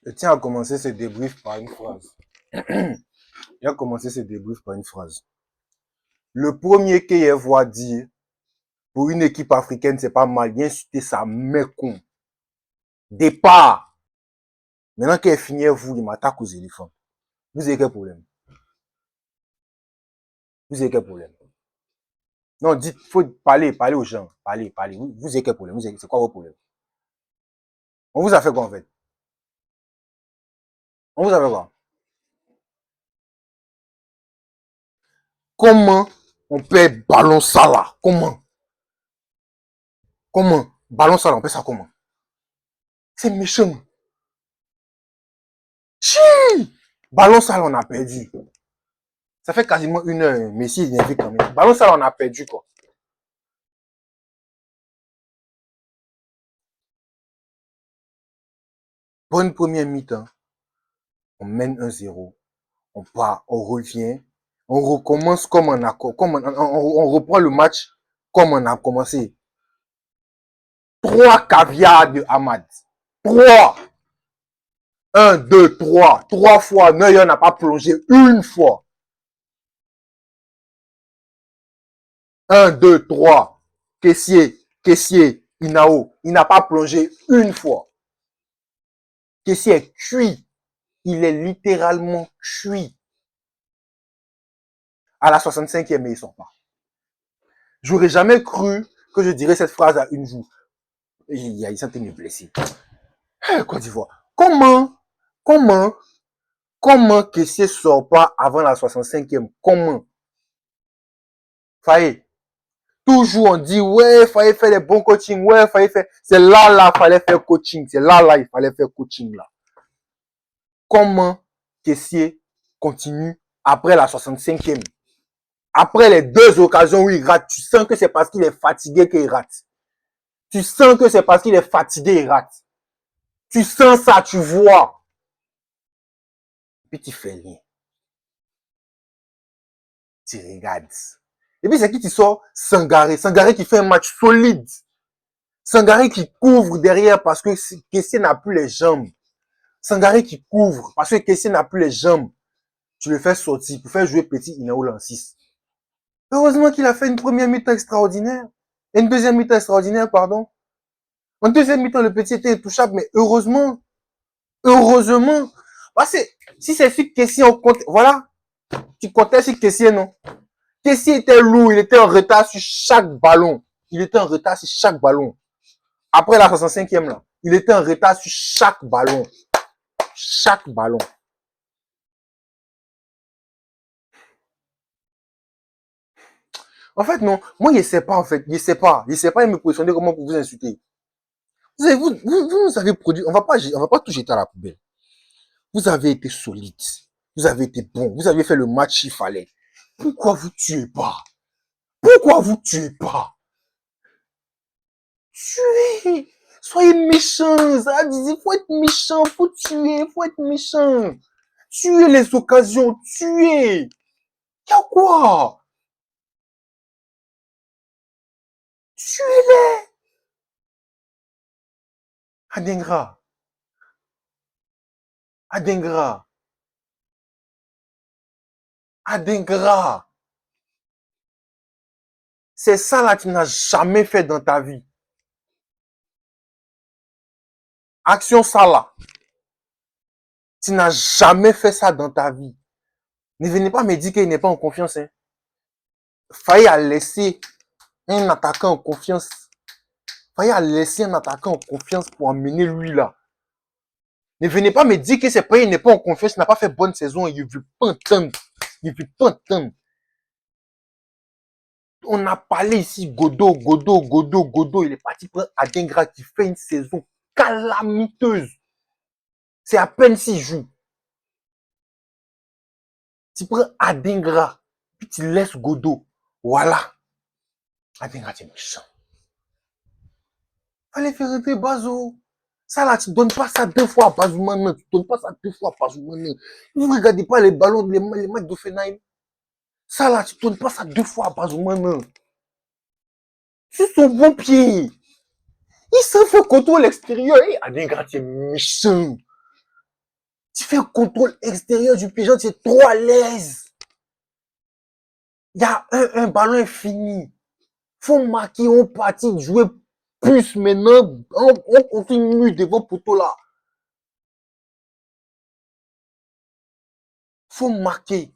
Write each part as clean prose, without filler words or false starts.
Je tiens à commencer ce débrief par une phrase. Il a commencé ce débrief par une phrase. Le premier KF voit dire, pour une équipe africaine, c'est pas mal. Bien insulter sa mère con. Départ. Maintenant qu'elle finit, vous, il m'attaque aux éléphants. Vous avez quel problème? Vous avez quel problème? Non, dites, faut parler aux gens. Parler. Vous avez quel problème? C'est quoi votre problème? On vous a fait quoi en fait? On vous a fait quoi? Comment on perd ballon ça là? Comment? Ballon ça là, on perd ça comment? C'est méchant. Chi! Ballon ça là, on a perdu. Ça fait quasiment 1 heure. Messi est énervé quand même. Ballon ça là, on a perdu quoi. Bonne première mi-temps. On mène 1-0. On part, on revient. On recommence comme on a, on reprend le match comme on a commencé. 3 caviars de Hamad. 3. 1, 2, 3. 3 fois. Neuer n'a pas plongé une fois. 1, 2, 3. Kessié, Inao. Il n'a pas plongé une fois. Kessié est cuit. Il est littéralement cuit. À la 65e, mais ils sont pas. J'aurais jamais cru que je dirais cette phrase à une joue. Ils sont me blessés. Côte d'Ivoire. Comment Kessié sort pas avant la 65e? Comment? Faye. Toujours on dit, ouais, fallait faire des bons coachings, ouais, fallait faire. C'est là, fallait faire coaching. C'est là, il fallait faire coaching, là. Comment Kessié continue après la 65e? Après les 2 occasions où il rate, tu sens que c'est parce qu'il est fatigué qu'il rate. Tu sens que c'est parce qu'il est fatigué, il rate. Tu sens ça, tu vois. Puis tu fais rien. Tu regardes. Et puis c'est qui sort? Sangaré. Sangaré qui fait un match solide. Sangaré qui couvre derrière parce que Kessié n'a plus les jambes. Sangaré qui couvre parce que Kessié n'a plus les jambes. Tu le fais sortir pour faire jouer petit Inaoula en 6. Heureusement qu'il a fait une première mi-temps extraordinaire. Et une deuxième mi-temps extraordinaire, pardon. En deuxième mi-temps, le petit était intouchable, mais heureusement. Parce que si c'est sur Kessié, on compte, voilà. Tu comptais sur Kessié, non? Kessié était lourd, il était en retard sur chaque ballon. Après la 65e, là, il était en retard sur chaque ballon. En fait, non. Moi, je sais pas, en fait. Je sais pas. Il me positionner comment pour vous insulter. Vous avez produit, on va pas tout jeter à la poubelle. Vous avez été solide. Vous avez été bon. Vous avez fait le match qu'il fallait. Pourquoi vous tuez pas? Tuez! Soyez méchants. Ça dit, faut être méchant, faut tuer, faut être méchant. Tuez les occasions, tuez. Y'a quoi? Tuez-les. Adingra. C'est ça là que tu n'as jamais fait dans ta vie. Action ça là. Tu n'as jamais fait ça dans ta vie. Ne venez pas me dire qu'il n'est pas en confiance. Hein. Faye a laissé un attaquant en confiance. Pour emmener lui là. Ne venez pas me dire que c'est pas il n'est pas en confiance, il n'a pas fait bonne saison, il ne veut pas entendre. On a parlé ici, Godot, il est parti prendre Adingra qui fait une saison calamiteuse. C'est à peine 6 jours. Tu prends Adingra, puis tu laisses Godot. Voilà. Adingra, tu es méchant. Fallait faire rentrer Bazo. Ça là, tu ne donnes pas ça 2 fois à Bazoumana. Vous ne regardez pas les ballons, les matchs de Fenaim. Ça là, tu ne donnes pas ça 2 fois à Bazoumana. C'est son bon pied. Il s'en fait contrôle l'extérieur. Adingra, tu es méchant. Tu fais contrôle extérieur du pied, genre, tu es trop à l'aise. Il y a un ballon est fini. Faut marquer, on partit, jouer plus maintenant. On continue devant poteau là. Faut marquer.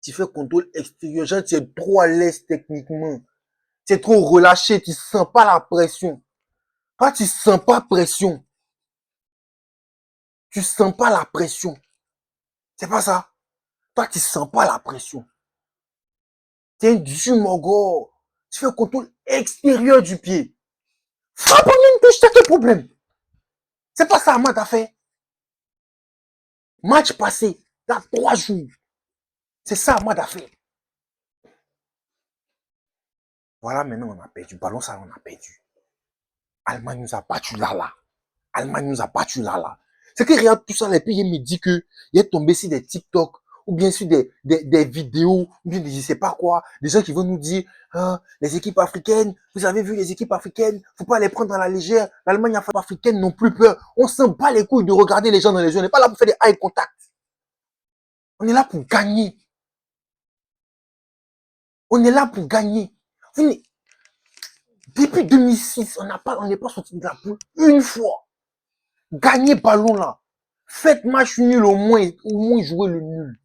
Tu fais contrôle extérieur, genre, tu es trop à l'aise techniquement. Tu es trop relâché, tu sens pas la pression. Toi, tu sens pas pression. Tu sens pas la pression. C'est pas ça. Toi, tu sens pas la pression. Tu es un jumogo. Tu fais le contrôle extérieur du pied. Frappe en une touche, c'est quel problème? C'est pas ça, Ahmad a fait. Match passé, dans 3 jours. C'est ça, Ahmad a fait. Voilà, maintenant, on a perdu. Ballon, ça, on a perdu. Allemagne nous a battu là. Allemagne nous a battu là. C'est que regarde tout ça, et puis il me dit que il est tombé sur des TikTok, ou bien sur des vidéos, ou bien je sais pas quoi, des gens qui vont nous dire, ah, les équipes africaines, vous avez vu les équipes africaines, faut pas les prendre à la légère, l'Allemagne africaine n'ont plus peur, on s'en bat les couilles de regarder les gens dans les yeux, on n'est pas là pour faire des eye contact, on est là pour gagner, on est là pour gagner. Depuis 2006, on n'est pas sorti de la poule une fois. Gagnez ballon là. Faites match nul au moins jouez le nul.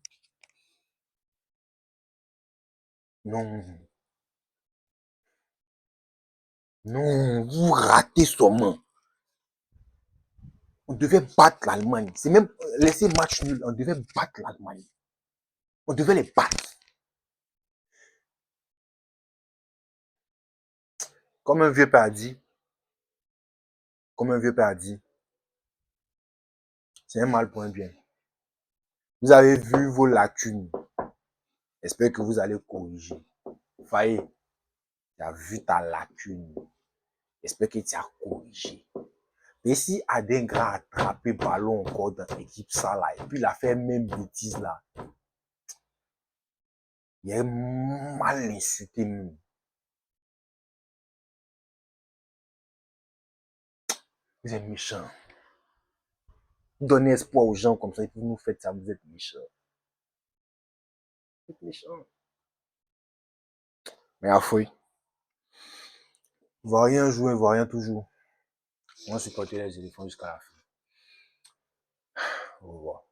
Non. Non, vous ratez seulement. On devait battre l'Allemagne. C'est même laisser match nul. On devait battre l'Allemagne. On devait les battre. Comme un vieux père a dit, c'est un mal pour un bien. Vous avez vu vos lacunes. J'espère que vous allez corriger. Faye, tu as vu ta lacune. J'espère que tu as corrigé. Mais si Adengra a attrapé le ballon encore dans l'équipe ça là, et puis il a fait même bêtise là, il est mal insulté même. Vous êtes méchants. Vous donnez espoir aux gens comme ça et puis vous faites ça, vous êtes méchants. Vous êtes méchants. Mais à fouille. Vaurien jouer, Vaurien toujours. Moi, supporter les éléphants jusqu'à la fin. Au revoir.